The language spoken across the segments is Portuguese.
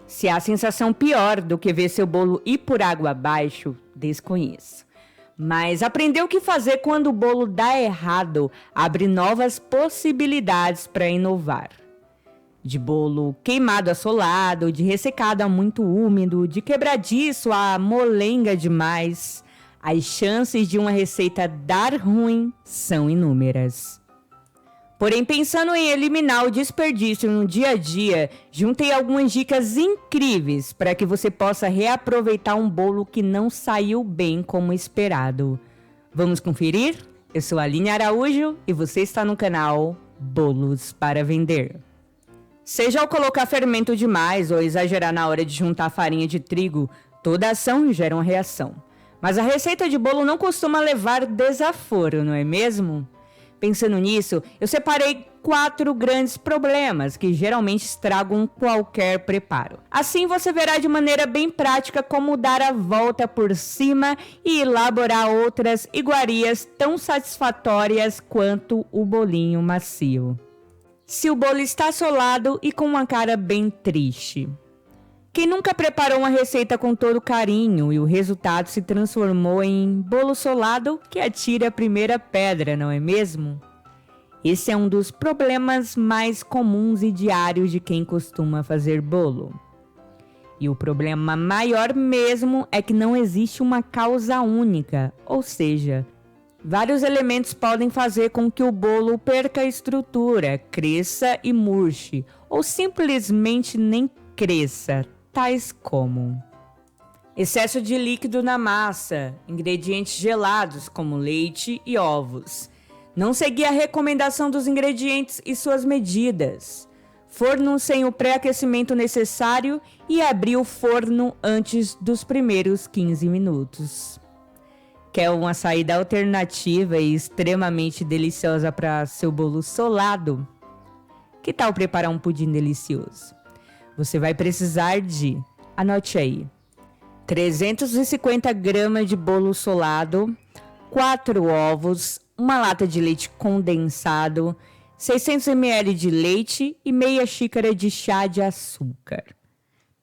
Se há sensação pior do que ver seu bolo ir por água abaixo, desconheço. Mas aprender o que fazer quando o bolo dá errado abre novas possibilidades para inovar. De bolo queimado a solado, de ressecado a muito úmido, de quebradiço a molenga demais, as chances de uma receita dar ruim são inúmeras. Porém, pensando em eliminar o desperdício no dia a dia, juntei algumas dicas incríveis para que você possa reaproveitar um bolo que não saiu bem como esperado. Vamos conferir? Eu sou a Aline Araújo e você está no canal Bolos para Vender. Seja ao colocar fermento demais ou exagerar na hora de juntar farinha de trigo, toda ação gera uma reação. Mas a receita de bolo não costuma levar desaforo, não é mesmo? Pensando nisso, eu separei 4 grandes problemas que geralmente estragam qualquer preparo. Assim você verá de maneira bem prática como dar a volta por cima e elaborar outras iguarias tão satisfatórias quanto o bolinho macio. Se o bolo está solado e com uma cara bem triste. Quem nunca preparou uma receita com todo carinho e o resultado se transformou em bolo solado que atira a primeira pedra, não é mesmo? Esse é um dos problemas mais comuns e diários de quem costuma fazer bolo. E o problema maior mesmo é que não existe uma causa única, ou seja, vários elementos podem fazer com que o bolo perca a estrutura, cresça e murche, ou simplesmente nem cresça, tais como excesso de líquido na massa, ingredientes gelados como leite e ovos, não seguir a recomendação dos ingredientes e suas medidas, forno sem o pré-aquecimento necessário e abrir o forno antes dos primeiros 15 minutos. Quer uma saída alternativa e extremamente deliciosa para seu bolo solado? Que tal preparar um pudim delicioso? Você vai precisar de, anote aí, 350 gramas de bolo solado, 4 ovos, uma lata de leite condensado, 600 ml de leite e meia xícara de chá de açúcar.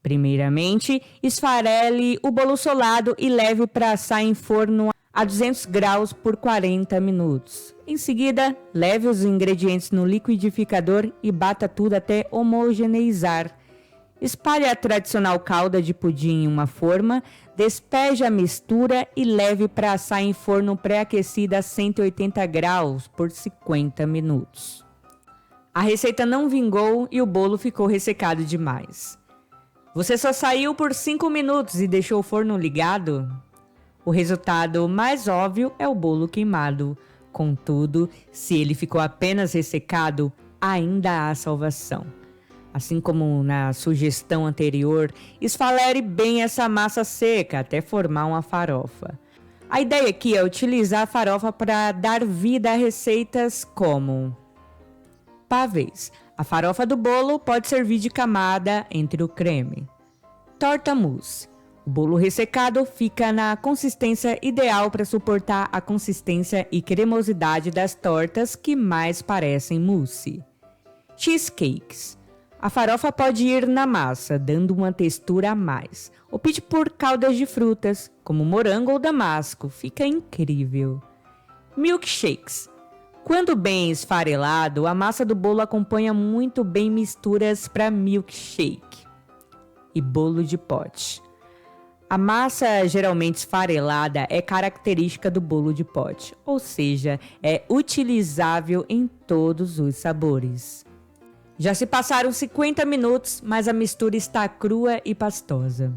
Primeiramente, esfarele o bolo solado e leve para assar em forno a 200 graus por 40 minutos. Em seguida, leve os ingredientes no liquidificador e bata tudo até homogeneizar. Espalhe a tradicional calda de pudim em uma forma, despeje a mistura e leve para assar em forno pré-aquecido a 180 graus por 50 minutos. A receita não vingou e o bolo ficou ressecado demais. Você só saiu por 5 minutos e deixou o forno ligado? O resultado mais óbvio é o bolo queimado. Contudo, se ele ficou apenas ressecado, ainda há salvação. Assim como na sugestão anterior, esfalere bem essa massa seca até formar uma farofa. A ideia aqui é utilizar a farofa para dar vida a receitas como pavês. A farofa do bolo pode servir de camada entre o creme. Torta mousse. O bolo ressecado fica na consistência ideal para suportar a consistência e cremosidade das tortas que mais parecem mousse. Cheesecakes. A farofa pode ir na massa, dando uma textura a mais. Opte por caldas de frutas, como morango ou damasco, fica incrível. Milkshakes. Quando bem esfarelado, a massa do bolo acompanha muito bem misturas para milkshake. E bolo de pote. A massa geralmente esfarelada é característica do bolo de pote, ou seja, é utilizável em todos os sabores. Já se passaram 50 minutos, mas a mistura está crua e pastosa.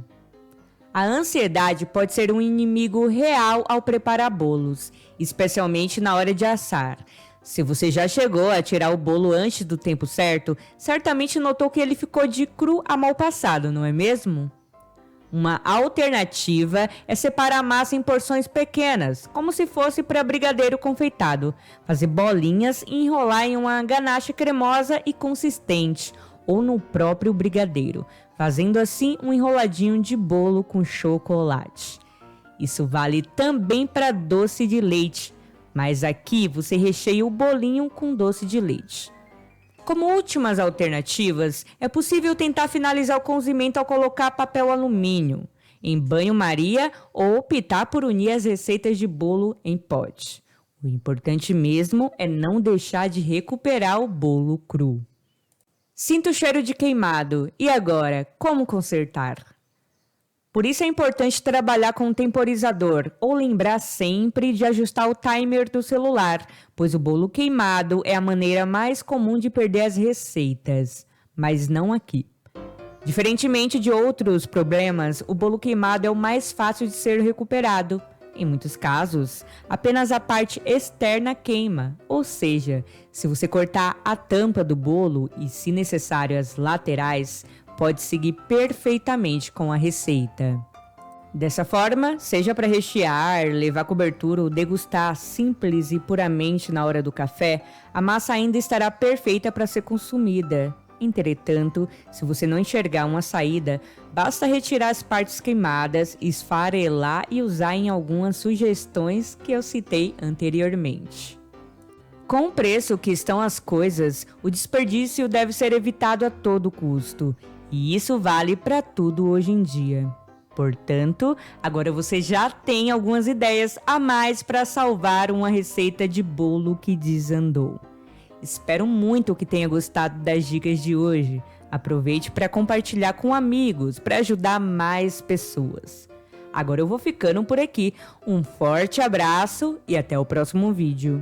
A ansiedade pode ser um inimigo real ao preparar bolos, especialmente na hora de assar. Se você já chegou a tirar o bolo antes do tempo certo, certamente notou que ele ficou de cru a mal passado, não é mesmo? Uma alternativa é separar a massa em porções pequenas, como se fosse para brigadeiro confeitado, fazer bolinhas e enrolar em uma ganache cremosa e consistente, ou no próprio brigadeiro, fazendo assim um enroladinho de bolo com chocolate. Isso vale também para doce de leite, mas aqui você recheia o bolinho com doce de leite. Como últimas alternativas, é possível tentar finalizar o cozimento ao colocar papel alumínio em banho-maria ou optar por unir as receitas de bolo em pote. O importante mesmo é não deixar de recuperar o bolo cru. Sinto o cheiro de queimado. E agora, como consertar? Por isso é importante trabalhar com um temporizador ou lembrar sempre de ajustar o timer do celular, pois o bolo queimado é a maneira mais comum de perder as receitas, mas não aqui. Diferentemente de outros problemas, o bolo queimado é o mais fácil de ser recuperado. Em muitos casos, apenas a parte externa queima, ou seja, se você cortar a tampa do bolo e, se necessário, as laterais, pode seguir perfeitamente com a receita. Dessa forma, seja para rechear, levar cobertura ou degustar simples e puramente na hora do café, a massa ainda estará perfeita para ser consumida. Entretanto, se você não enxergar uma saída, basta retirar as partes queimadas, esfarelar e usar em algumas sugestões que eu citei anteriormente. Com o preço que estão as coisas, o desperdício deve ser evitado a todo custo. E isso vale para tudo hoje em dia. Portanto, agora você já tem algumas ideias a mais para salvar uma receita de bolo que desandou. Espero muito que tenha gostado das dicas de hoje. Aproveite para compartilhar com amigos, para ajudar mais pessoas. Agora eu vou ficando por aqui. Um forte abraço e até o próximo vídeo.